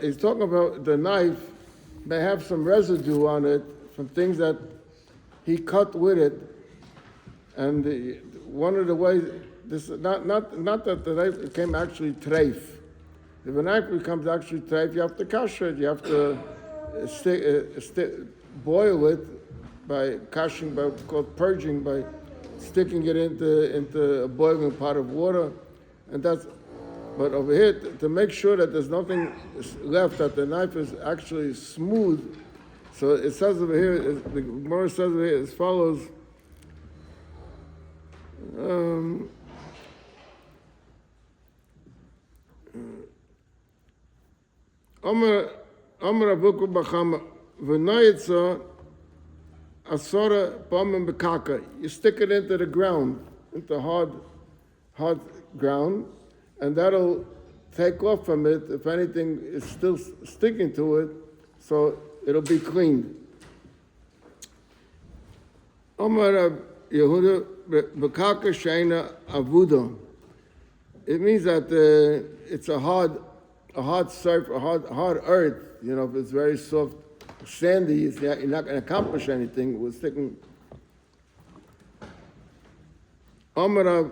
He's talking about the knife may have some residue on it from things that he cut with it. And one of the ways, this not that the knife became actually treif. If a knife becomes actually treif, you have to kasher it. You have to boil it by kashing, by called purging, by sticking it into a boiling pot of water, and that's. But over here, to make sure that there's nothing left, that the knife is actually smooth, so it says over here, the Gemara says over here as follows. Omer Avuku Bachama v'noyitza asora pomim bekaka. You stick it into the ground, into hard ground, and that'll take off from it if anything is still sticking to it, so it'll be cleaned. Omar Yehuda Bekaka Sheina Avuda. It means that it's a hard surf, a hard earth. You know, if it's very soft, sandy, you're not going to accomplish anything with sticking. Omar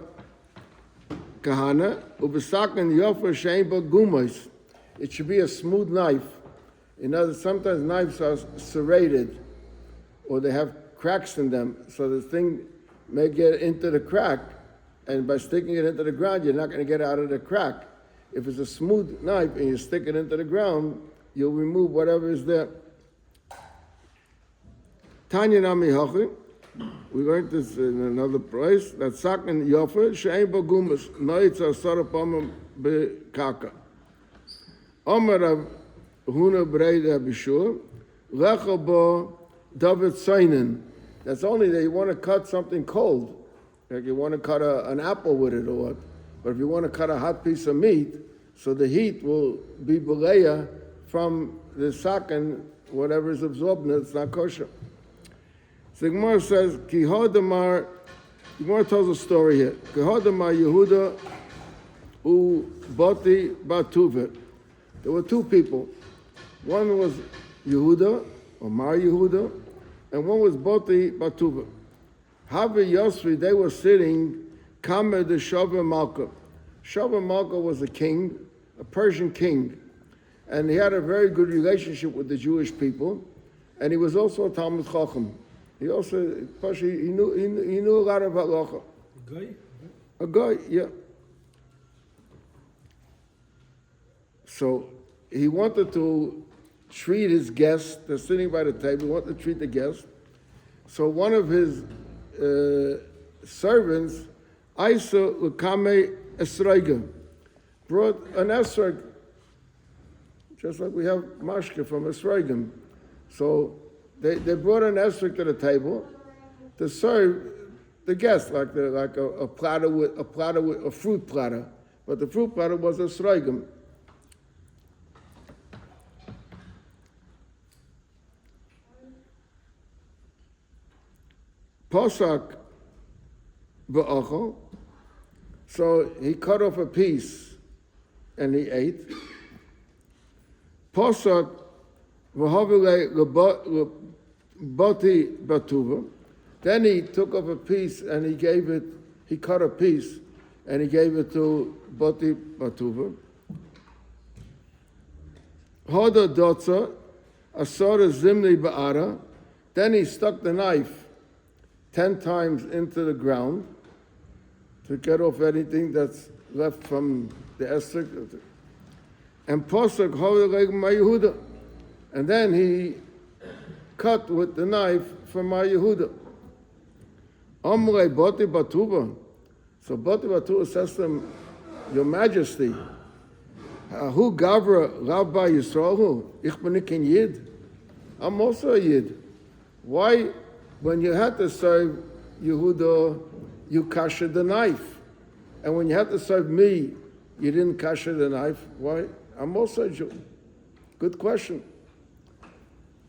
Kahana, ubesaken yofer sheimba gumos. It should be a smooth knife. In other words, sometimes knives are serrated, or they have cracks in them, so the thing may get into the crack, and by sticking it into the ground, you're not going to get out of the crack. If it's a smooth knife and you stick it into the ground, you'll remove whatever is there. Tanya Nami Hachi. We learned this in another place. That sakin yofer she'ein bo gumas noitza sarapamim bekaka. Omer Rav Huna Breida Bishur lecha bo David Seinen. That's only that you want to cut something cold, like you want to cut an apple with it or what. But if you want to cut a hot piece of meat, so the heat will be beleya from the sakin, whatever is absorbed in it, it's not kosher. So the Gemara says, Ki Hodamar, the Gemara tells a story here. Ki Hodamar Yehuda u Boti Batuvet. There were two people. One was Yehuda, or Mar Yehuda, and one was Boti Batuvet. Havi Yosri, they were sitting, Kamer de Shava Malka. Shava Malka was a king, a Persian king, and he had a very good relationship with the Jewish people, and he was also a Talmud Chacham. He also, he knew a lot of halacha. A guy, yeah. So he wanted to treat his guests. They're sitting by the table. He wanted to treat the guests. So one of his servants, Isa Lukame Esraiga, brought an esrog, just like we have mashke from Esraigim. So they brought an esrog to the table to serve the guests, like a platter with a fruit platter, but the fruit platter was Esraigim. Posak ba'achol. So he cut off a piece and he ate. Posak v'havile boti batuva. Then he took off a piece and he cut a piece and he gave it to boti batuva. Hoda dotza asora zimni ba'ara. Then he stuck the knife 10 times into the ground to get off anything that's left from the esrog. And posuk hoveleg Yehuda. And then he cut with the knife from Yehuda. Amrei Boti Batuba. So Boti Batuba says to him, Your Majesty, Hu Gavra Rabbi Yisrael, Ich bin nicht ein Yid. I'm also a Yid. Why, when you had to serve Yehuda, you kasher the knife? And when you had to serve me, you didn't kasher the knife? Why? I'm also a Jew. Good question.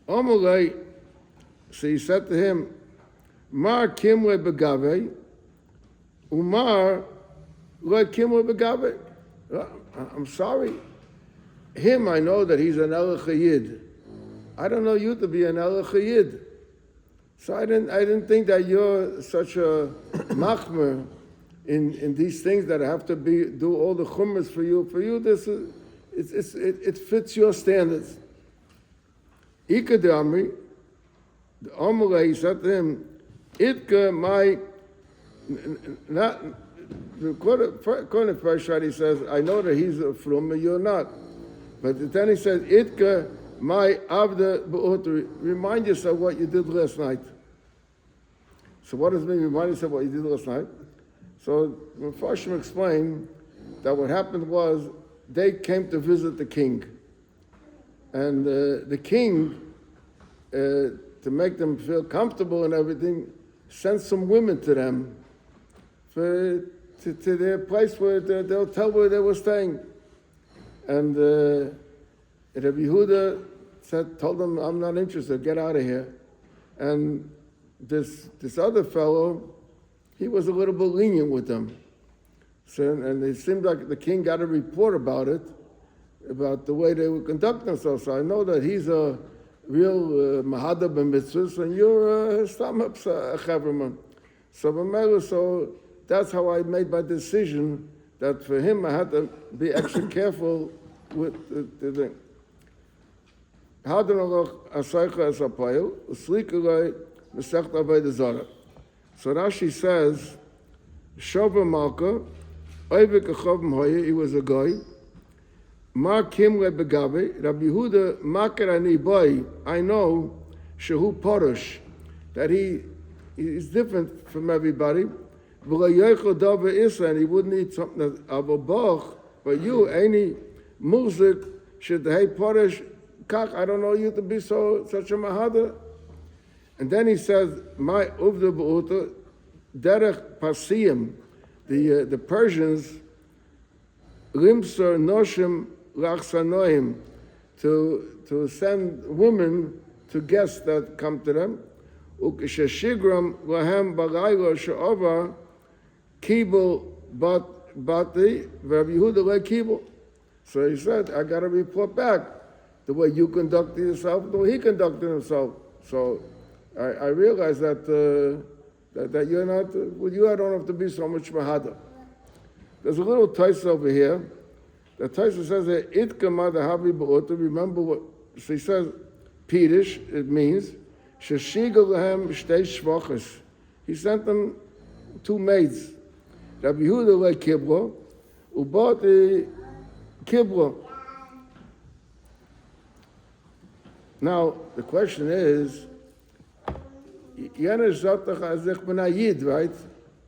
Amalei, so he said to him, Mar kimle begave, Umar le kimle begave. I'm sorry. him I know that he's an Elach Yid. I don't know you to be an Elach Yid. So I didn't think that you're such a machmer in these things that have to do all the chumras for you. For you, it fits your standards. Ikadamri, the Amrullah, he said to him, Itka my, not, according to first shot, he says, I know that he's a from, but you're not. But then he says, Itka my Avda B'Utra, remind yourself what you did last night. So what does it mean, remind yourself what you did last night? So Mepharshim explained that what happened was they came to visit the king. And the king, to make them feel comfortable and everything, sent some women to them to their place where the hotel where they were staying. And Rabbi Yehuda told them, I'm not interested, get out of here. And this other fellow, he was a little bit lenient with them. So, and it seemed like the king got a report about it, about the way they would conduct themselves. So I know that he's a real mahadab and mitzvahs, and you're a stamach chaverman. So that's how I made my decision that for him I had to be extra careful with the thing. So Rashi says, Shova Malka, Oivik Achovim Hoye, he was a guy. Ma Kimre Begabe, Rabbi Yehuda Makar Ani Boy, I know, Shehu Porosh, that he is different from everybody. And he wouldn't eat something that's Abobach, but you, any Muzik, should hey Porosh, Kach, I don't know you to be such a Mahada. And then he says, my Uvda B'Uta, Derech Pasiyim, the Persians, Limsar Noshim Lachsanoim, to send women to guests that come to them. Ukeshashigram Lahem Balayla Sha'ova, Kibul Bati, Rabbi Yehuda Le Kibul. So he said, I got to report back the way you conducted yourself, the way he conducted himself. So I realized that you're not, with you I don't have to be so much mahada. There's a little taisa over here. The taisa says that it kamada habi ba'ota. Remember what, so he says, Pirish, it means, sheshiga lahem shtei shvachas. He sent them 2 maids. Rabbi Yehuda le kibro, ubati kibro. Now, the question is, Yener Zotach Azech Benayid, right?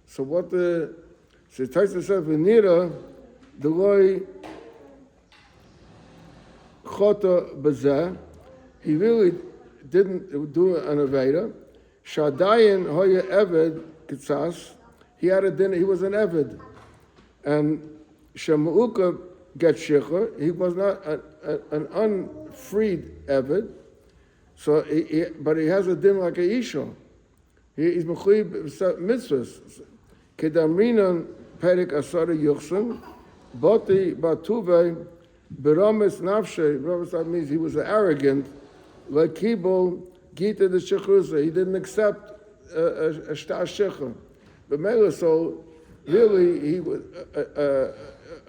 So what the Taisa says, Venira, the Loi Chota Bazeh, he really didn't do an Aveda. Shadayin Hoya Eved Kitzas, he had a dinner, he was an Eved. And Shemu'uka Get Shecher, he was not an unfreed Eved. So, but he has a din like a Isha. He's mechuyib mitzvahs. Kedamrinan perik asara yuchsan, boti batuve beramis nafshe. Beramis, that means he was arrogant. Like Kibo gita the shechruza, he didn't accept a shtar shecher. But Mela, so really he was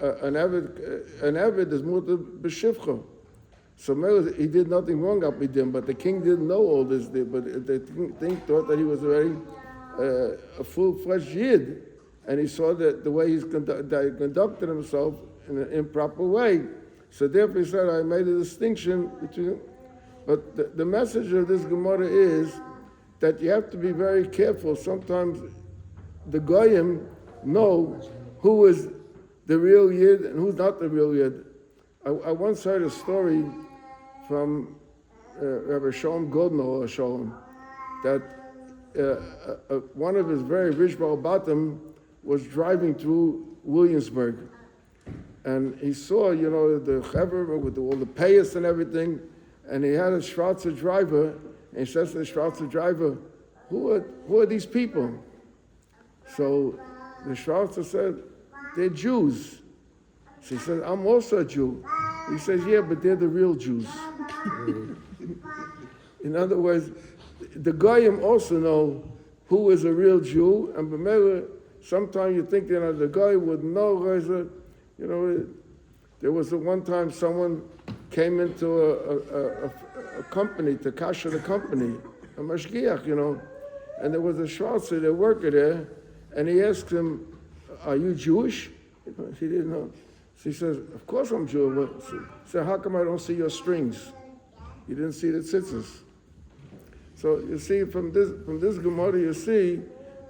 an avid is muta b'shivcha. So he did nothing wrong up with him, but the king didn't know all this. But the king thought that he was a full-fledged Yid, and he saw that the way that he conducted himself in an improper way. So therefore he said, I made a distinction between. But the message of this Gemara is that you have to be very careful. Sometimes the Goyim know who is the real Yid and who's not the real Yid. I once heard a story from Rabbi Shalom Godno Shalom that one of his very rich Baal Batim was driving through Williamsburg, and he saw, the Chaver with all the payas and everything, and he had a Schwarzer driver, and he says to the Schwarzer driver, who are these people? So the Schwarzer said, they're Jews. So he said, I'm also a Jew. He says, yeah, but they're the real Jews. In other words, the Goyim also know who is a real Jew, and B'meila, sometimes you think, the guy would know, there was one time someone came into a company, to kasher the company, a mashgiach, and there was a Schwarzer, the worker there, and he asked him, are you Jewish? He didn't know. So he says, of course I'm Jewish. He said, how come I don't see your strings? You didn't see the tzitzis. So you see, from this Gemara, you see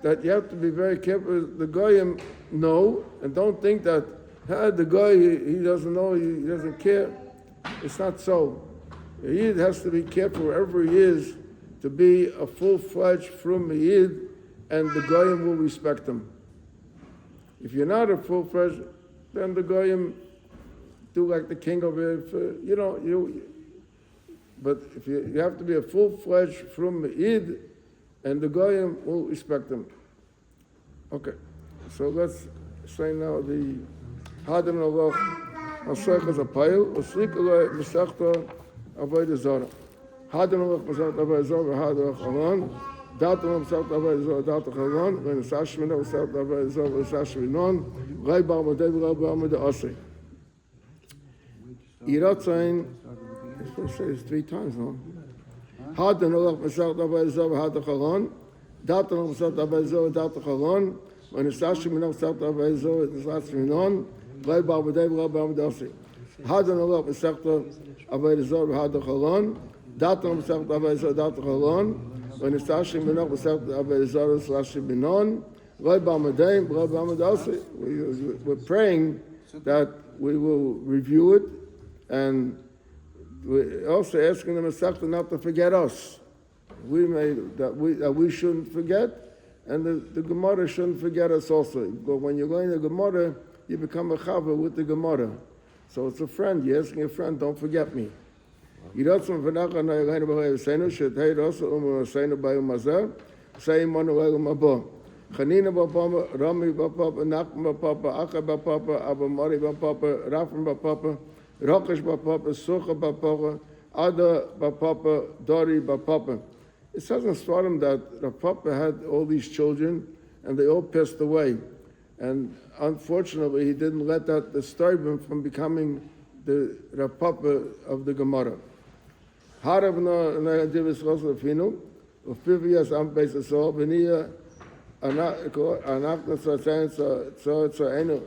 that you have to be very careful. The Goyim know, and don't think that the guy, he doesn't know, he doesn't care. It's not so. He has to be careful wherever he is to be a full-fledged from Yid, and the Goyim will respect him. If you're not a full-fledged, then the Goyim do like the king of it. But if you have to be a full-fledged from Yid, and the Goyim will respect him. Okay, so let's say now the Hadam Nalach Asaychas Apayil, Oslikalai Mesachta Avodah Zara. Hadam Nalach Mesachta Avodah Zara, Hadam Nalach Datam Mesachta Avodah Zara, Datam Nalach, When Sashmina Mesachta Avodah Zara, Sashminon, Rai Bar Madei, Rai Bar Madei Asay. Iratzain, I'm supposed to say this 3 times, no? Hadam Nalach Mesachta Avodah Zara, Hadam Nalach, Datam Nalach Mesachta Avodah Zara, Datam Nalach, When Sashmina Mesachta Avodah Zara, Sashminon, Rai Bar Madei, Rai Bar Madei Asay. Hadam Nalach Mesachta Avodah Zara, Hadam Nalach, Datam Mesachta Avodah Zara, Datam Nalach, When Sashim Minach Mesachta Avodah Zara, Sashim Minon, Rai Bar Madei, Rai Bar Madei Asay. We're praying that we will review it, and we're also asking the Masechta not to forget us. That we shouldn't forget, and the Gemara shouldn't forget us also. But when you're going to Gemara, you become a chava with the Gemara. So it's a friend. You're asking a friend, don't forget me. Chanina Bapapa, Rami Bapapa, Nachman Bapapa, Acha Bapapa, Abba Mari Bapapa, Rafan Bapapa, Rakesh Bapapa, Sucha Bapapa, Ada Bapapa, Dori Bapapa. It says in Svarim that Rav Papa had all these children, and they all passed away. And unfortunately, he didn't let that disturb him from becoming the Rav Papa of the Gemara. Haravna Nadivis Rosafinu, Ufivias Ampesasol, Venia, Anakna Satain, Enu,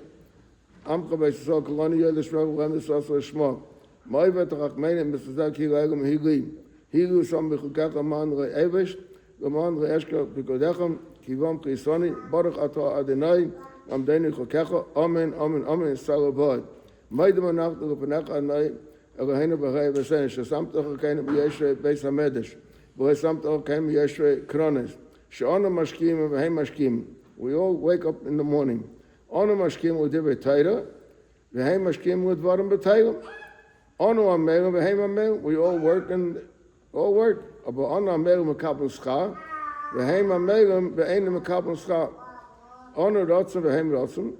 Amka Besasol, Kolonia, the Struggle, and the Sasa Shmo. Moivet Rachmain, Mr. Zaki Lagam Higli. Hilu Sam Bikaka Man Evish, Gaman Eshka Bikodecham, Kivam Kisoni, Baruch Atah Adonai, Amdeni Chokecha, Amen, Amen, Amen, Salabad. Maidam Anakta Rupanecha Anai, Elahena Bahai Vasen, Shasamta Kain Yeshre Beis Hamedesh, Boesamta Kain Yeshre Kronis, Shana Mashkim and Vahem Mashkim. We all wake up in the morning. Ana Mashkim with Divrei Torah, Vahem Mashkim with Varim B'Teilim. Ana Amel, Vahem Amel, we all work. Aber Ana Amel Mekabel Schar, Vahem Amel, Vahem Mekabel Schar. Ana Rotzim, Vahem Rotzim.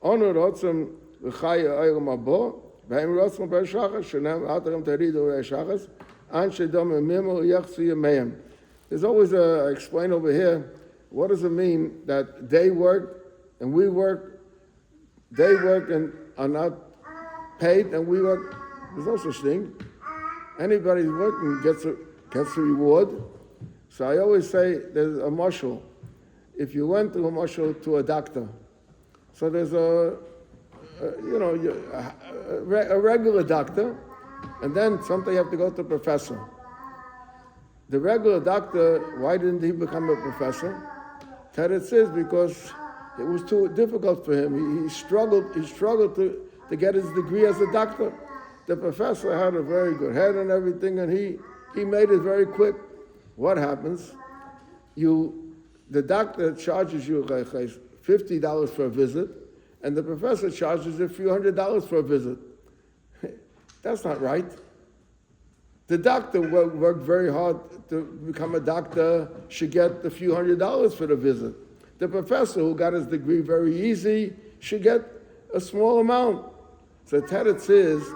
Ana Rotzim, V'chaya Eiram Abo, Vahem Rotzim B'Shachas, Shenem Atarim Tarido B'Shachas, An Shedom Emimel Yachsi Yemeim. There's always I explain over here, what does it mean that they work and we work, they work and are not paid and we work? There's no such thing. Anybody who's working gets a reward. So I always say there's a mashal. If you went to a mashal to a doctor, so there's a regular doctor, and then sometimes you have to go to a professor. The regular doctor, why didn't he become a professor? Teretz is because it was too difficult for him. He struggled to get his degree as a doctor. The professor had a very good head and everything, and he made it very quick. What happens? The doctor charges you $50 for a visit, and the professor charges you a few $100s for a visit. That's not right. The doctor worked very hard to become a doctor, should get a few $100s for the visit. The professor who got his degree very easy should get a small amount. So teretz is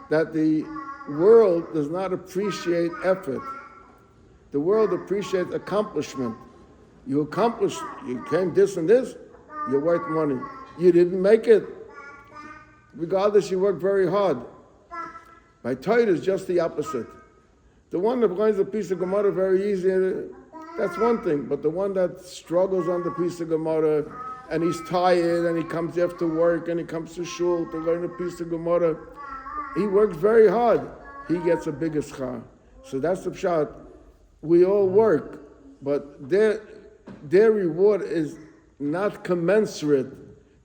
that the world does not appreciate effort. The world appreciates accomplishment. You accomplished, you came this and this, you're worth money. You didn't make it. Regardless, you worked very hard. By Torah is just the opposite. The one that learns a piece of Gemara very easy, that's one thing. But the one that struggles on the piece of Gemara, and he's tired, and he comes after work, and he comes to shul to learn a piece of Gemara, he works very hard. He gets a bigger schar. So that's the pshat. We all work, but their reward is not commensurate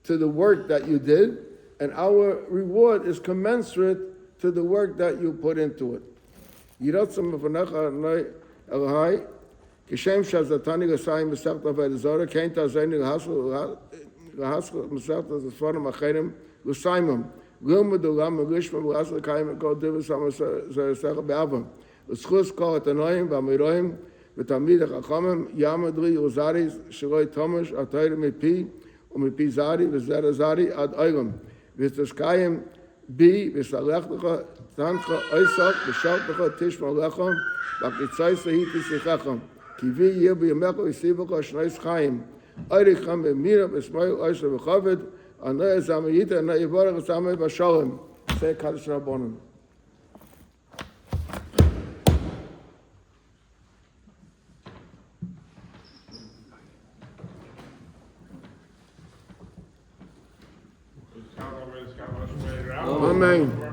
to the work that you did, and our reward is commensurate to the work that you put into it. Yiratzam v'necha noi elhai, kishem shazatani l'sayim mesechta v'edzora, kein tazayni l'hasl mesechta zesfonim acherim l'sayimim, l'ilmudu lam l'ishma l'hasl l'kayim l'kol divus ha'masecha be'avam, l'schus kol etanoim v'amiroim v'tamid ha'chachamim yamadri uzaris sheloi tomash atayri mipi u'mipi zari v'zera zari ad oilam v'tashkayim bi v'salech Tancha Oisak v'shaltecha tishma lecha v'kitzaysa hiti sichacham kivi yir b'yamecha v'sivacha shneis chayim oiricham v'mira v'smayu oisa v'chaved anay zamayita anay yivarach zamay v'shalom say Kaddish Rabbanon. Amen.